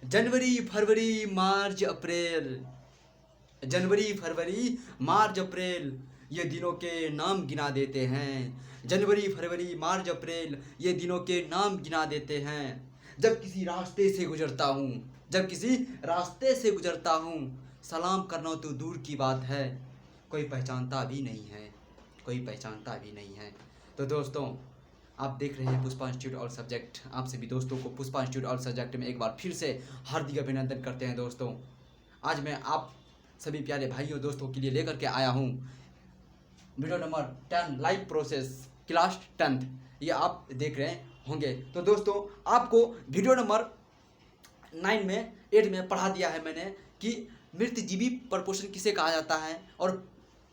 जनवरी फरवरी मार्च अप्रैल, जनवरी फरवरी मार्च अप्रैल ये दिनों के नाम गिना देते हैं। जनवरी फरवरी मार्च अप्रैल ये दिनों के नाम गिना देते हैं। जब किसी रास्ते से गुजरता हूँ, जब किसी रास्ते से गुजरता हूँ, सलाम करना तो दूर की बात है, कोई पहचानता भी नहीं है, कोई पहचानता भी नहीं है। तो दोस्तों, आप देख रहे हैं पुष्पा इंस्टीट्यूट ऑल सब्जेक्ट। आप सभी दोस्तों को पुष्पा इंस्टीट्यूट ऑल सब्जेक्ट में एक बार फिर से हार्दिक अभिनंदन करते हैं। दोस्तों, आज मैं आप सभी प्यारे भाइयों दोस्तों के लिए लेकर के आया हूँ video number 10 live process class 10th। ये आप देख रहे होंगे। तो दोस्तों, आपको वीडियो नंबर 9 में 8 में पढ़ा दिया है मैंने कि मृतजीवी प्रपोर्शन किसे कहा जाता है और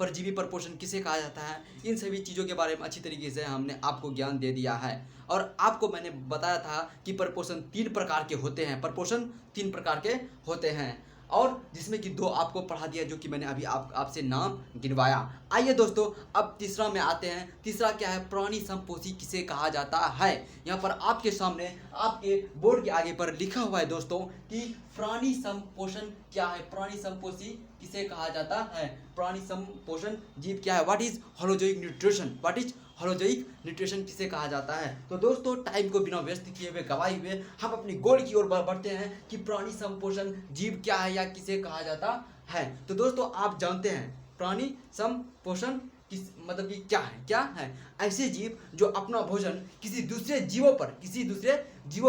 परजीवी प्रपोर्शन किसे कहा जाता है। इन सभी चीज़ों के बारे में अच्छी तरीके से हमने आपको ज्ञान दे दिया है। और आपको मैंने बताया था कि प्रपोर्शन 3 प्रकार के होते हैं, प्रपोर्शन 3 प्रकार के होते हैं, और जिसमें कि 2 आपको पढ़ा दिया जो कि मैंने अभी आपसे नाम गिनवाया। आइए दोस्तों, अब तीसरा में आते हैं। तीसरा क्या है? प्राणी संपोषी किसे कहा जाता है। यहाँ पर आपके सामने आपके बोर्ड के आगे पर लिखा हुआ है दोस्तों कि प्राणी संपोषण क्या है, प्राणी संपोषी किसे कहा जाता है, प्राणी संपोषण जीव क्या है, what is holozoic nutrition, what is holozoic nutrition किसे कहा जाता है। तो दोस्तों, टाइम को बिना व्यस्त किए हुए गवाए हुए हम अपनी गोल की ओर बढ़ते हैं कि प्राणी संपोषण जीव क्या है या किसे कहा जाता है। तो दोस्तों, आप जानते हैं प्राणी संपोषण किस मतलब कि क्या है? ऐसे जीव जो अपना भोजन किसी दूसरे जीवों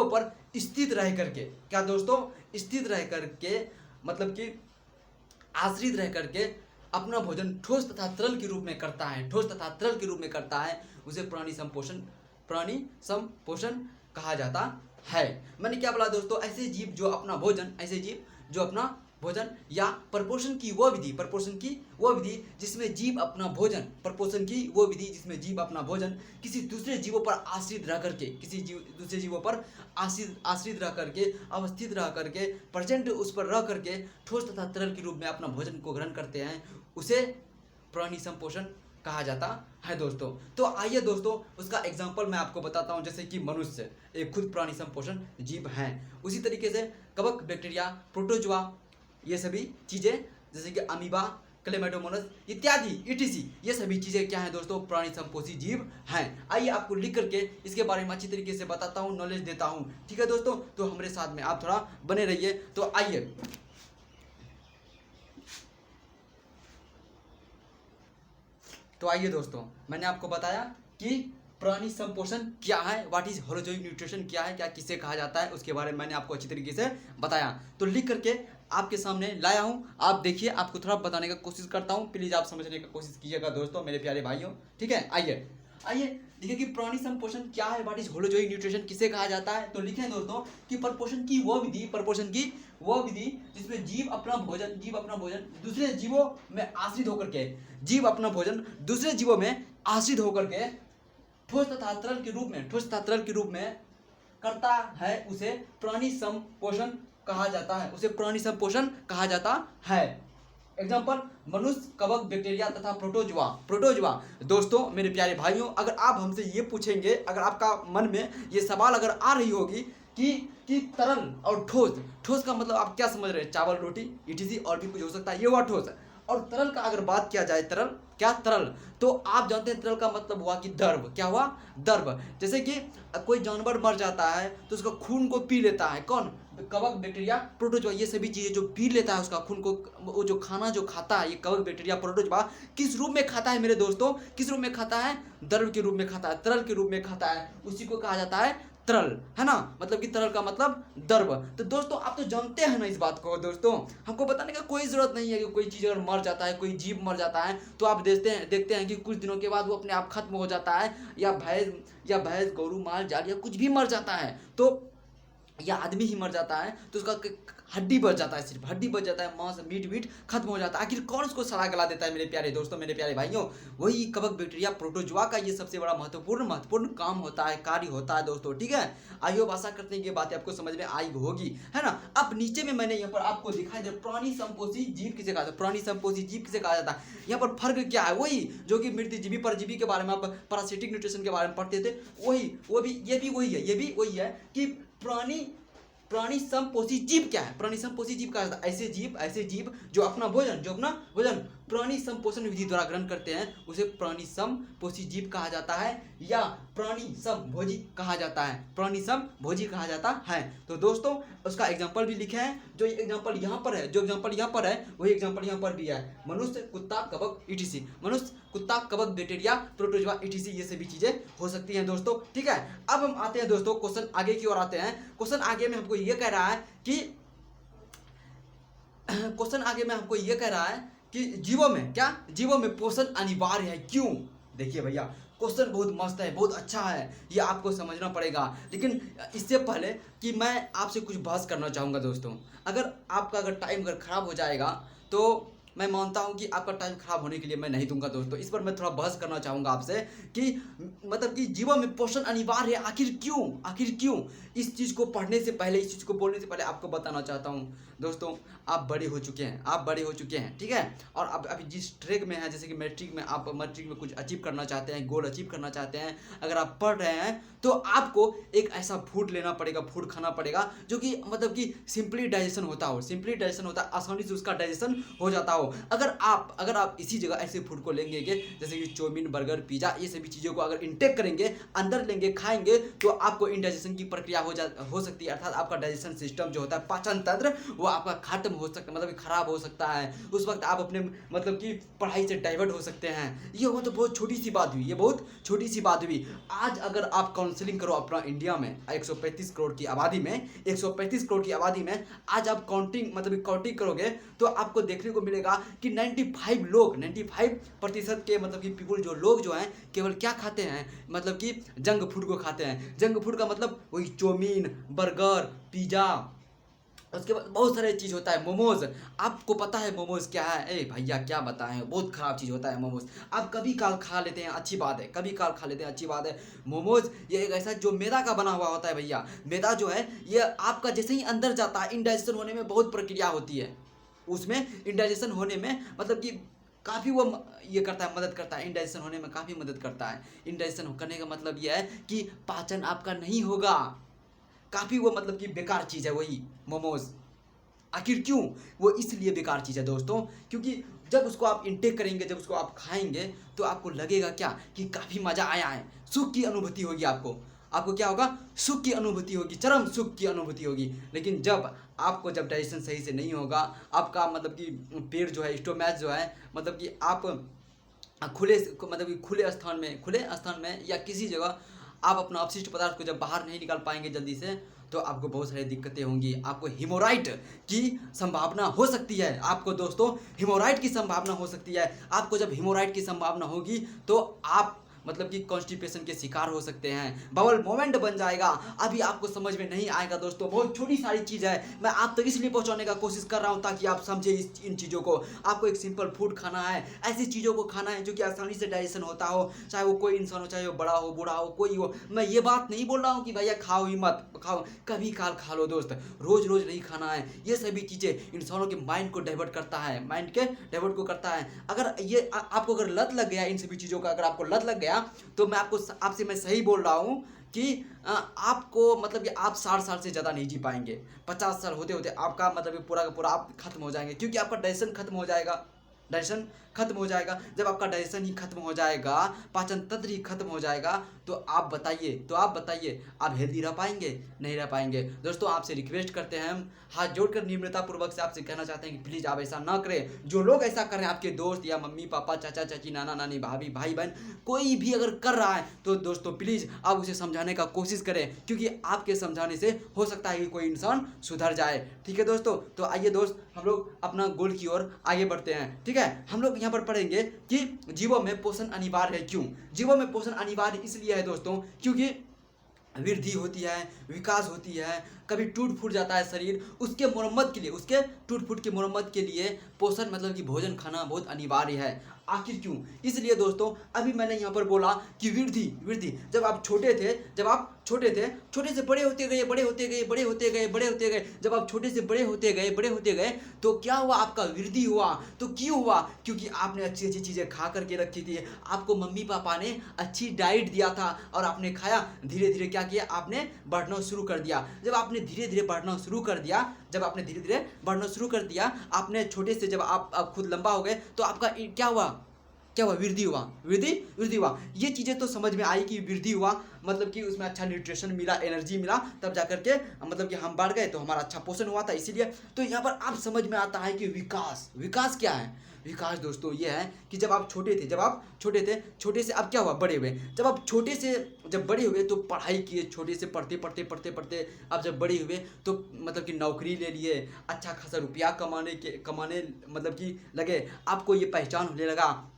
पर स्थित रह करके, क्या दोस्तों, स्थित रह करके मतलब कि आश्रित रह करके अपना भोजन ठोस तथा तरल के रूप में करता है, ठोस तथा तरल के रूप में करता है, उसे प्राणी संपोषण कहा जाता है। मैंने क्या बोला दोस्तों? ऐसे जीव जो अपना भोजन या प्रपोर्शन की वो विधि जिसमें जीव अपना भोजन, प्रपोर्शन की वो विधि जिसमें जीव अपना भोजन किसी दूसरे जीवों पर आश्रित रह करके, दूसरे जीवों पर आश्रित रह करके, अवस्थित रह करके, प्रेजेंट उस पर रह करके ठोस तथा तरल के रूप में अपना भोजन को ग्रहण करते हैं, उसे प्राणी संपोषण कहा जाता है दोस्तों। तो आइए दोस्तों, उसका एग्जाम्पल मैं आपको बताता हूं। जैसे कि मनुष्य एक खुद प्राणी संपोषण जीव हैं, उसी तरीके से कवक, बैक्टीरिया, प्रोटोजोआ, ये सभी चीज़ें जैसे कि अमीबा, क्लेमाइडोमोनास इत्यादि ETC, ये सभी चीज़ें क्या हैं दोस्तों? प्राणी संपोषी जीव हैं। आइए आपको लिख करके इसके बारे में अच्छी तरीके से बताता हूँ, नॉलेज देता हूँ। ठीक है दोस्तों, तो हमारे साथ में आप थोड़ा बने रहिए। तो आइए दोस्तों, मैंने आपको बताया कि प्राणी संपोषण क्या है, व्हाट इज होलोजोइक न्यूट्रिशन क्या है, क्या किसे कहा जाता है, उसके बारे में मैंने आपको अच्छी तरीके से बताया। तो लिख करके आपके सामने लाया हूं, आप देखिए, आपको थोड़ा बताने का कोशिश करता हूं, प्लीज आप समझने की कोशिश कीजिएगा दोस्तों, मेरे प्यारे भाइयों। ठीक है, आइए देखिए कि प्राणी संपोषण क्या है, व्हाट इज होलोजोइक न्यूट्रिशन किसे कहा जाता है। तो लिखें दोस्तों कि प्रपोर्शन की वो विधि जिसमें जीव अपना भोजन दूसरे जीवों में आश्रित होकर के, जीव अपना भोजन दूसरे जीवों में आश्रित होकर के ठोस तथा तरल के रूप में करता है, उसे प्राणी संपोषण कहा जाता है, एग्जाम्पल मनुष्य, कवक, बैक्टीरिया तथा प्रोटोजोआ। दोस्तों, मेरे प्यारे भाइयों, अगर आप हमसे ये पूछेंगे, अगर आपका मन में ये सवाल अगर आ रही होगी कि तरल और ठोस का मतलब आप क्या समझ रहे हैं? चावल, रोटी, ETC और भी कुछ हो सकता है, ये हुआ ठोस। और तरल का अगर बात किया जाए, तरल तो आप जानते हैं तरल का मतलब हुआ कि द्रव। क्या हुआ? द्रव। जैसे कि कोई जानवर मर जाता है तो उसका खून को पी लेता है, कौन? कवक, बैक्टीरिया, प्रोटोजोआ, ये सभी चीजें जो पी लेता है उसका खून को, वो जो खाना जो खाता है, ये कवक, बैक्टीरिया, प्रोटोजोआ किस रूप में खाता है मेरे दोस्तों? किस रूप में खाता है? द्रव के रूप में खाता है, तरल के रूप में खाता है, उसी को कहा जाता है तरल, है ना। मतलब कि तरल का मतलब द्रव। तो दोस्तों, आप तो जानते हैं ना इस बात को दोस्तों, हमको बताने का कोई जरूरत नहीं है कि कोई चीज़ अगर मर जाता है, कोई जीव मर जाता है, तो आप देखते हैं कि कुछ दिनों के बाद वो अपने आप खत्म हो जाता है, या भैंस, गौरू, माल, जाल या कुछ भी मर जाता है, तो या आदमी ही मर जाता है तो उसका हड्डी बच जाता है, सिर्फ हड्डी बच जाता है, मांस, मीट खत्म हो जाता है। आखिर कौन उसको सड़ा गला देता है मेरे प्यारे दोस्तों, मेरे प्यारे भाइयों? वही कवक, बैक्टीरिया, प्रोटोजोआ का ये सबसे बड़ा महत्वपूर्ण काम होता है, कार्य होता है दोस्तों। ठीक है, आइए आशा करते हैं कि बातें आपको समझ में आई होगी, है ना। अब नीचे में मैंने यहाँ पर आपको दिखाई दे प्राणी संपोषी जीव किसे कहा जाता है, प्राणी संपोषी जीव किसे कहा जाता है। यहाँ पर फर्क क्या है? वही जो कि मृतजीवी, परजीवी के बारे में आप पैरासिटिक न्यूट्रिशन के बारे में पढ़ते थे, ये भी वही है कि प्राणी प्राणी समपोषी जीव क्या है? प्राणी समपोषी जीव कहा जाता है ऐसे जीव जो अपना भोजन प्राणी समपोषण विधि द्वारा ग्रहण करते हैं, उसे प्राणी समपोषी जीव कहा जाता है या प्राणी समभोजी कहा जाता है। प्राणी समभोजी कहा जाता है। तो दोस्तों उसका एग्जाम्पल भी लिखे हैं, जो एग्जाम्पल यहाँ पर है वही एग्जाम्पल यहाँ पर भी है। मनुष्य, कुत्ता, कबक ईटीसी। मनुष्य, कुत्ता, कबक, बैक्टीरिया, प्रोटोजोआ ईटीसी, ये सभी चीजें हो सकती हैं दोस्तों। ठीक है, अब हम आते हैं दोस्तों क्वेश्चन आगे की ओर आते हैं। क्वेश्चन आगे में हमको ये कह रहा है कि जीवों में पोषण अनिवार्य है, क्यों? देखिए भैया, क्वेश्चन बहुत मस्त है, बहुत अच्छा है, ये आपको समझना पड़ेगा। लेकिन इससे पहले कि मैं आपसे कुछ बहस करना चाहूँगा दोस्तों, अगर टाइम खराब हो जाएगा तो मैं मानता हूँ कि आपका टाइम खराब होने के लिए मैं नहीं दूंगा दोस्तों। इस पर मैं थोड़ा बहस करना चाहूँगा आपसे कि मतलब कि जीवन में पोषण अनिवार्य है, आखिर क्यों? इस चीज़ को पढ़ने से पहले, इस चीज़ को बोलने से पहले आपको बताना चाहता हूँ दोस्तों, आप बड़े हो चुके हैं, ठीक है। और अब अभी जिस ट्रैक में है, जैसे कि मैट्रिक में कुछ अचीव करना चाहते हैं, गोल अचीव करना चाहते हैं, अगर आप पढ़ रहे हैं तो आपको एक ऐसा फूड खाना पड़ेगा जो कि मतलब कि सिंपली डाइजेशन होता है, आसानी से उसका डाइजेशन हो जाता हो। अगर आप इसी जगह ऐसे फूड को लेंगे जैसे कि चाउमीन, बर्गर, पिज्जा, ये सभी चीज़ों को अगर इंटेक करेंगे, अंदर लेंगे, खाएंगे, तो आपको इंडाइजेशन की प्रक्रिया हो सकती है। अर्थात आपका डाइजेशन सिस्टम जो होता है, पाचन तंत्र, वो आपका खत्म हो सकता है, मतलब खराब हो सकता है। उस वक्त आप अपने मतलब कि पढ़ाई से डाइवर्ट हो सकते हैं। ये वो तो बहुत छोटी सी बात हुई। आज अगर आप काउंसलिंग करो अपना इंडिया में 135 करोड़ की आबादी में आज आप काउंटिंग करोगे तो आपको देखने को मिलेगा कि 95% के मतलब कि पीपल जो हैं केवल क्या खाते हैं, मतलब कि जंक फूड को खाते हैं। जंक फूड का मतलब वही चाउमीन, बर्गर, पिज्जा, उसके बाद बहुत सारे चीज़ होता है, मोमोज। आपको पता है मोमोज क्या है? भैया क्या बताएं, बहुत ख़राब चीज़ होता है मोमोज। आप कभी काल खा लेते हैं, अच्छी बात है। मोमोज ये एक ऐसा जो मैदा का बना हुआ होता है भैया। मैदा जो है ये आपका जैसे ही अंदर जाता है, इंडाइजेशन होने में बहुत प्रक्रिया होती है। उसमें इंडाइजेशन होने में मतलब कि काफ़ी वो ये करता है, मदद करता है, इंडाइजेशन होने में काफ़ी मदद करता है। इंडाइजेशन करने का मतलब ये है कि पाचन आपका नहीं होगा, काफ़ी वो मतलब कि बेकार चीज़ है वही मोमोज। आखिर क्यों? वो इसलिए बेकार चीज़ है दोस्तों क्योंकि जब उसको आप इंटेक करेंगे, जब उसको आप खाएंगे तो आपको लगेगा क्या कि काफ़ी मज़ा आया है, सुख की अनुभूति होगी। आपको क्या होगा? सुख की अनुभूति होगी, चरम सुख की अनुभूति होगी। लेकिन जब डाइजेशन सही से नहीं होगा, आपका मतलब कि पेट जो है, स्टोमैच जो है, मतलब कि आप खुले स्थान में या किसी जगह आप अपना अपशिष्ट पदार्थ को जब बाहर नहीं निकाल पाएंगे जल्दी से, तो आपको बहुत सारी दिक्कतें होंगी। आपको हिमोराइड की संभावना हो सकती है। आपको जब हिमोराइड की संभावना होगी तो आप मतलब कि कॉन्स्टिपेशन के शिकार हो सकते हैं, बबल मोमेंट बन जाएगा। अभी आपको समझ में नहीं आएगा दोस्तों, बहुत छोटी सारी चीज़ है, मैं आप तक इसलिए पहुंचाने का कोशिश कर रहा हूं ताकि आप समझे इन चीज़ों को। आपको एक सिंपल फूड खाना है, ऐसी चीज़ों को खाना है जो कि आसानी से डाइजेशन होता हो, चाहे वो कोई इंसान हो, चाहे वो बड़ा हो, बूढ़ा हो, कोई हो। मैं ये बात नहीं बोल रहा हूँ कि भैया खाओ ही मत, खाओ कभी काल खा लो दोस्त, रोज़ नहीं खाना है। ये सभी चीज़ें इंसानों के माइंड को डाइवर्ट करता है, अगर ये आपको अगर लत लग गया इन सभी चीज़ों का, अगर आपको लत लग गया तो मैं सही बोल रहा हूँ कि आपको मतलब कि आप 60 साल से ज़्यादा नहीं जी पाएंगे। 50 साल होते होते आपका मतलब पूरा का पूरा आप खत्म हो जाएंगे, क्योंकि आपका डाइजेशन खत्म हो जाएगा। जब आपका डाइजेशन ही खत्म हो जाएगा, पाचन तंत्र ही खत्म हो जाएगा, तो आप बताइए आप हेल्दी रह पाएंगे? नहीं रह पाएंगे। दोस्तों आपसे रिक्वेस्ट करते हैं, हम हाथ जोड़कर निम्रतापूर्वक से आपसे कहना चाहते हैं कि प्लीज़ आप ऐसा ना करें। जो लोग ऐसा कर रहे हैं, आपके दोस्त या मम्मी पापा, चाचा चाची, नाना नानी, भाभी भाई बहन, कोई भी अगर कर रहा है तो दोस्तों प्लीज़ आप उसे समझाने का कोशिश करें, क्योंकि आपके समझाने से हो सकता है कि कोई इंसान सुधर जाए। ठीक है दोस्तों, तो आइए दोस्त हम लोग अपना गोल की ओर आगे बढ़ते हैं। ठीक है, हम लोग यहाँ पर पढ़ेंगे कि जीवों में पोषण अनिवार्य है, क्यों? जीवों में पोषण अनिवार्य इसलिए है दोस्तों क्योंकि वृद्धि होती है, विकास होती है, कभी टूट फूट जाता है शरीर, उसके टूट फूट की मुरम्मत के लिए पोषण मतलब कि भोजन खाना बहुत अनिवार्य है। आखिर क्यों? इसलिए दोस्तों अभी मैंने यहाँ पर बोला कि वृद्धि वृद्धि जब आप छोटे थे, छोटे से बड़े होते गए, जब आप छोटे से बड़े होते गए तो क्या हुआ? आपका वृद्धि हुआ। तो क्यों हुआ? क्योंकि आपने अच्छी अच्छी चीज़ें खा करके रखी थी, आपको मम्मी पापा ने अच्छी डाइट दिया था और आपने खाया। धीरे धीरे क्या किया? आपने बढ़ना शुरू कर दिया। जब आपने धीरे धीरे बढ़ना शुरू कर दिया, आपने छोटे से जब आप खुद लंबा हो गए तो आपका क्या हुआ? वृद्धि हुआ। ये चीज़ें तो समझ में आई कि वृद्धि हुआ, मतलब कि उसमें अच्छा न्यूट्रिशन मिला, एनर्जी मिला, तब जाकर के मतलब कि हम बढ़ गए तो हमारा अच्छा पोषण हुआ था। इसीलिए तो यहाँ पर आप समझ में आता है कि विकास क्या है? विकास दोस्तों ये है कि जब आप छोटे थे, छोटे से अब क्या हुआ? बड़े हुए। जब आप छोटे से जब बड़े हुए तो पढ़ाई किए, छोटे से पढ़ते अब जब बड़े हुए तो मतलब कि नौकरी ले लिए, अच्छा खासा रुपया कमाने मतलब कि लगे। आपको ये पहचान होने लगा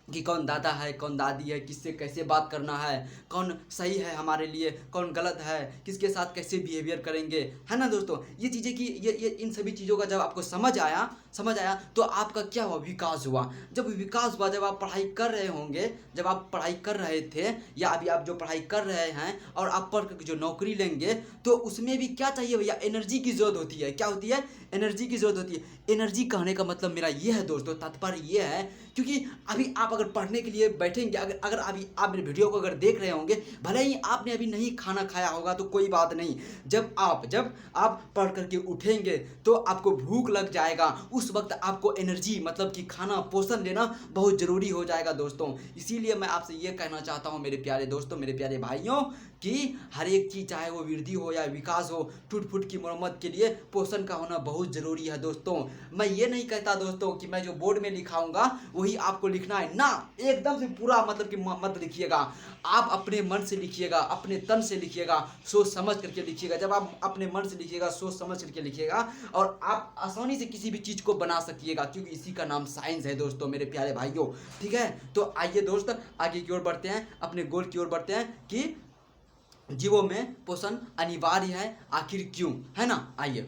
कि कौन दादा है, कौन दादी है, किससे कैसे बात करना है, कौन सही है हमारे लिए, कौन गलत है, किसके साथ कैसे बिहेवियर करेंगे, है ना दोस्तों? ये चीज़ें कि ये इन सभी चीज़ों का जब आपको समझ आया तो आपका क्या हुआ? विकास हुआ। जब विकास हुआ, जब आप पढ़ाई कर रहे होंगे, जब आप पढ़ाई कर रहे थे या अभी आप जो पढ़ाई कर रहे हैं और आप पढ़ कर जो नौकरी लेंगे तो उसमें भी क्या चाहिए भैया? एनर्जी की ज़रूरत होती है। क्या होती है? एनर्जी की ज़रूरत होती है। एनर्जी कहने का मतलब मेरा ये है दोस्तों, तात्पर्य ये है क्योंकि अभी आप अगर पढ़ने के लिए बैठेंगे, अगर अभी आप मेरे वीडियो को अगर देख रहे होंगे, भले ही आपने अभी नहीं खाना खाया होगा तो कोई बात नहीं, जब आप पढ़ करके उठेंगे तो आपको भूख लग जाएगा। उस वक्त आपको एनर्जी मतलब कि खाना पोषण लेना बहुत ज़रूरी हो जाएगा दोस्तों। इसीलिए मैं आपसे ये कहना चाहता हूँ मेरे प्यारे दोस्तों, मेरे प्यारे भाइयों, कि हर एक चीज़ चाहे वो वृद्धि हो या विकास हो, टूट फूट की मरम्मत के लिए पोषण का होना बहुत ज़रूरी है दोस्तों। मैं ये नहीं कहता दोस्तों कि मैं जो बोर्ड में लिखाऊंगा वही आपको लिखना है ना, एकदम से पूरा मतलब कि मत लिखिएगा। आप अपने मन से लिखिएगा, अपने तन से लिखिएगा, सोच समझ करके लिखिएगा। जब आप अपने मन से लिखिएगा, सोच समझ करके लिखिएगा और आप आसानी से किसी भी चीज़ को बना सकिएगा, क्योंकि इसी का नाम साइंस है दोस्तों, मेरे प्यारे भाइयों। ठीक है, तो आइए दोस्त आगे की ओर बढ़ते हैं, अपने गोल की ओर बढ़ते हैं कि जीवों में पोषण अनिवार्य है, आखिर क्यों, है ना? आइए।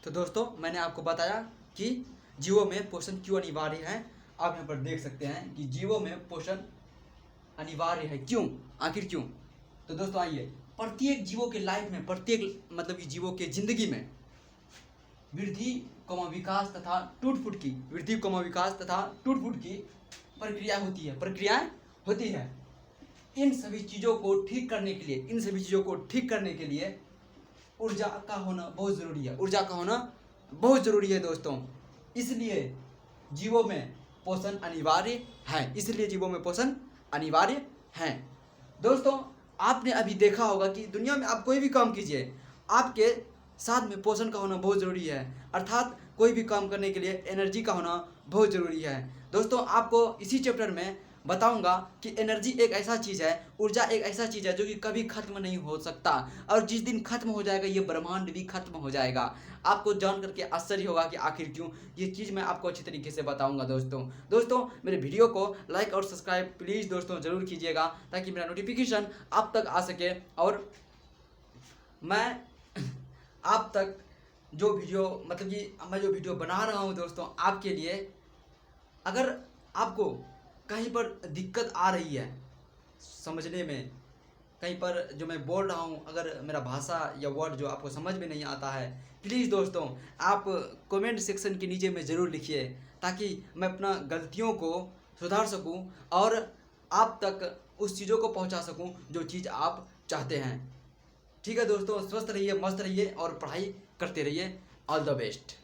तो दोस्तों मैंने आपको बताया कि जीवों में पोषण क्यों अनिवार्य है। आप यहाँ पर देख सकते हैं कि जीवों में पोषण अनिवार्य है, क्यों, आखिर क्यों? तो दोस्तों आइए, प्रत्येक जीवों के लाइफ में, प्रत्येक मतलब कि जीवों के जिंदगी में वृद्धि विकास तथा टूट फूट की प्रक्रियाएं होती है। इन सभी चीज़ों को ठीक करने के लिए ऊर्जा का होना बहुत ज़रूरी है दोस्तों। इसलिए जीवों में पोषण अनिवार्य है। दोस्तों आपने अभी देखा होगा कि दुनिया में आप कोई भी काम कीजिए, आपके साथ में पोषण का होना बहुत ज़रूरी है, अर्थात कोई भी काम करने के लिए एनर्जी का होना बहुत ज़रूरी है। दोस्तों आपको इसी चैप्टर में बताऊंगा कि एनर्जी एक ऐसा चीज़ है, ऊर्जा एक ऐसा चीज़ है जो कि कभी खत्म नहीं हो सकता, और जिस दिन खत्म हो जाएगा ये ब्रह्मांड भी खत्म हो जाएगा। आपको जान करके आश्चर्य होगा कि आखिर क्यों, ये चीज़ मैं आपको अच्छी तरीके से बताऊंगा दोस्तों मेरे वीडियो को लाइक और सब्सक्राइब प्लीज़ दोस्तों ज़रूर कीजिएगा, ताकि मेरा नोटिफिकेशन आप तक आ सके और मैं आप तक जो वीडियो मतलब कि मैं जो वीडियो बना रहा हूँ दोस्तों आपके लिए, अगर आपको कहीं पर दिक्कत आ रही है समझने में, कहीं पर जो मैं बोल रहा हूँ अगर मेरा भाषा या वर्ड जो आपको समझ में नहीं आता है, प्लीज़ दोस्तों आप कमेंट सेक्शन के नीचे में ज़रूर लिखिए, ताकि मैं अपना गलतियों को सुधार सकूँ और आप तक उस चीज़ों को पहुँचा सकूँ जो चीज़ आप चाहते हैं। ठीक है दोस्तों, स्वस्थ रहिए, मस्त रहिए और पढ़ाई करते रहिए। All the best.